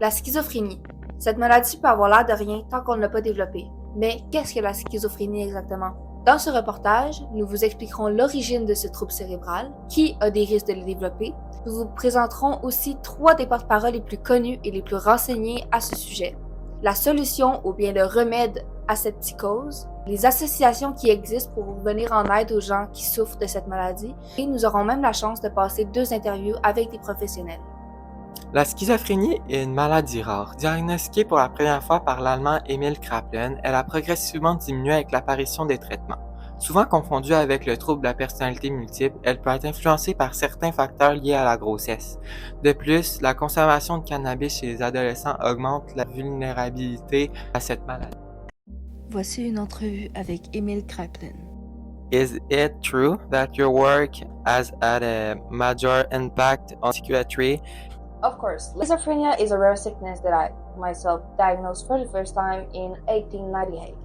La schizophrénie. Cette maladie peut avoir l'air de rien tant qu'on ne l'a pas développée. Mais qu'est-ce que la schizophrénie exactement? Dans ce reportage, nous vous expliquerons l'origine de ce trouble cérébral, qui a des risques de le développer. Nous vous présenterons aussi 3 des porte-paroles les plus connus et les plus renseignés à ce sujet. La solution ou bien le remède à cette psychose, les associations qui existent pour venir en aide aux gens qui souffrent de cette maladie, et nous aurons même la chance de passer 2 interviews avec des professionnels. La schizophrénie est une maladie rare. Diagnostiquée pour la première fois par l'Allemand Emil Kraepelin, elle a progressivement diminué avec l'apparition des traitements. Souvent confondue avec le trouble de la personnalité multiple, elle peut être influencée par certains facteurs liés à la grossesse. De plus, la consommation de cannabis chez les adolescents augmente la vulnérabilité à cette maladie. Voici une entrevue avec Emil Kraepelin. Is it true that your work has had a major impact on psychiatry? Of course, schizophrenia is a rare sickness that I myself diagnosed for the first time in 1898.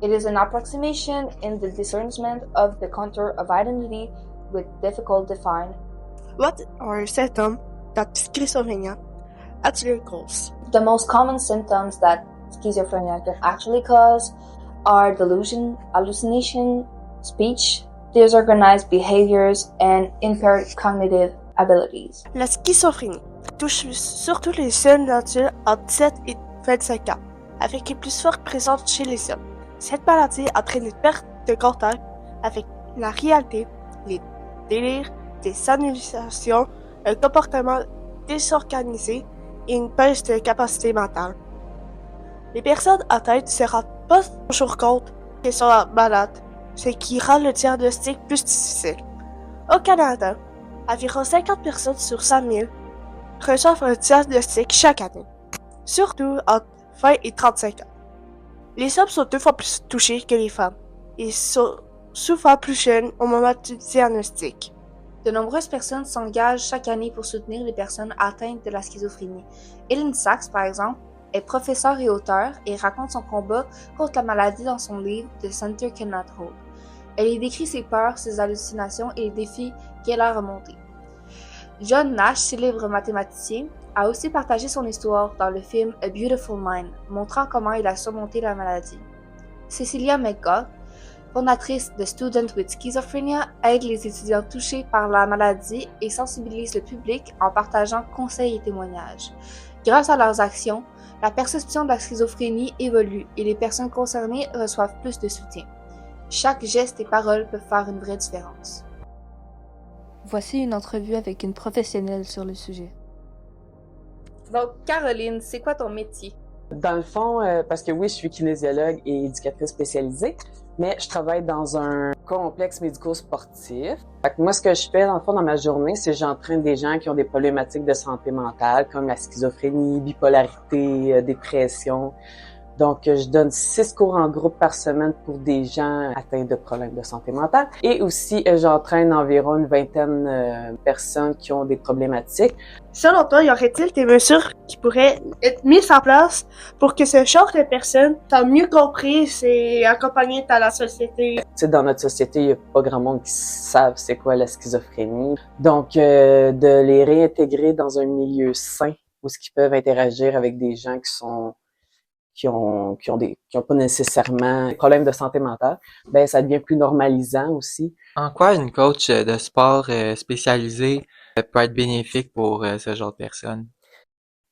It is an approximation in the discernment of the contour of identity with difficult to define. What are symptoms that schizophrenia actually causes? The most common symptoms that schizophrenia can actually cause are delusion, hallucination, speech, disorganized behaviors, and impaired cognitive abilities. La schizophrénie touche surtout les jeunes adultes entre 17 et 25 ans, avec une plus forte présence chez les hommes. Cette maladie entraîne une perte de contact avec la réalité, les délires, des hallucinations, un comportement désorganisé et une baisse de capacité mentale. Les personnes atteintes ne se rendent pas toujours compte qu'elles sont malades, ce qui rend le diagnostic plus difficile. Au Canada, environ 50 personnes sur 100 000 reçoivent un diagnostic chaque année, surtout entre 20 et 35 ans. Les hommes sont 2 fois plus touchés que les femmes et sont souvent plus jeunes au moment du diagnostic. De nombreuses personnes s'engagent chaque année pour soutenir les personnes atteintes de la schizophrénie. Ellen Sachs, par exemple, est professeure et auteure et raconte son combat contre la maladie dans son livre The Center Cannot Hold. Elle y décrit ses peurs, ses hallucinations et les défis qu'elle a remontés. John Nash, célèbre mathématicien, a aussi partagé son histoire dans le film A Beautiful Mind, montrant comment il a surmonté la maladie. Cecilia McGough, fondatrice de Students with Schizophrenia, aide les étudiants touchés par la maladie et sensibilise le public en partageant conseils et témoignages. Grâce à leurs actions, la perception de la schizophrénie évolue et les personnes concernées reçoivent plus de soutien. Chaque geste et parole peuvent faire une vraie différence. Voici une entrevue avec une professionnelle sur le sujet. Donc, Caroline, c'est quoi ton métier? Dans le fond, parce que oui, je suis kinésiologue et éducatrice spécialisée, mais je travaille dans un complexe médico-sportif. Fait que moi, ce que je fais, dans le fond, dans ma journée, c'est que j'entraîne des gens qui ont des problématiques de santé mentale, comme la schizophrénie, bipolarité, dépression. Donc, je donne 6 cours en groupe par semaine pour des gens atteints de problèmes de santé mentale. Et aussi, j'entraîne environ une vingtaine de personnes qui ont des problématiques. Selon toi, y aurait-il des mesures qui pourraient être mises en place pour que ce genre de personnes soient mieux comprises et accompagnées dans la société? Tu sais, dans notre société, il n'y a pas grand monde qui savent c'est quoi la schizophrénie. Donc, de les réintégrer dans un milieu sain où ils peuvent interagir avec des gens qui ont pas nécessairement des problèmes de santé mentale, ben ça devient plus normalisant aussi. En quoi une coach de sport spécialisée peut être bénéfique pour ce genre de personnes?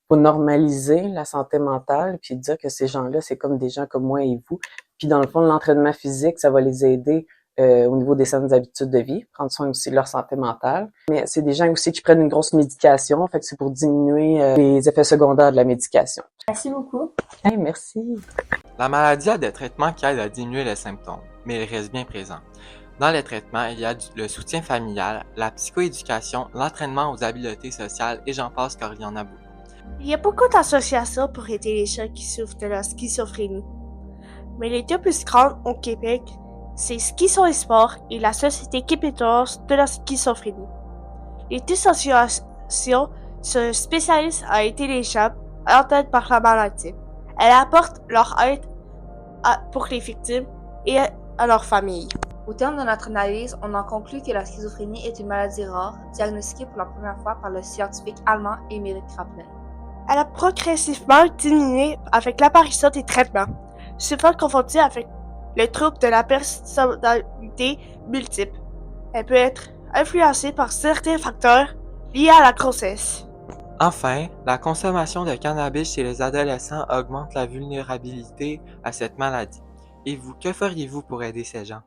Faut normaliser la santé mentale, puis dire que ces gens-là, c'est comme des gens comme moi et vous. Puis dans le fond, l'entraînement physique, ça va les aider au niveau des saines habitudes de vie, prendre soin aussi de leur santé mentale. Mais c'est des gens aussi qui prennent une grosse médication, fait que c'est pour diminuer les effets secondaires de la médication. Merci beaucoup. Hey, merci. La maladie a des traitements qui aident à diminuer les symptômes, mais ils restent bien présents. Dans les traitements, il y a le soutien familial, la psychoéducation, l'entraînement aux habiletés sociales et j'en passe car il y en a beaucoup. Il y a beaucoup d'associations pour aider les gens qui souffrent de la schizophrénie. Mais les 2 plus grandes au Québec, c'est Schizo et Sport et la Société québécoise de la schizophrénie. Les 2 associations se spécialisent à aider les gens atteints par la maladie. Elles apportent leur aide pour les victimes et à leur famille. Au terme de notre analyse, on en conclut que la schizophrénie est une maladie rare, diagnostiquée pour la première fois par le scientifique allemand Emil Kraepelin. Elle a progressivement diminué avec l'apparition des traitements, souvent confondus avec le trouble de la personnalité multiple. Elle peut être influencée par certains facteurs liés à la grossesse. Enfin, la consommation de cannabis chez les adolescents augmente la vulnérabilité à cette maladie. Et vous, que feriez-vous pour aider ces gens?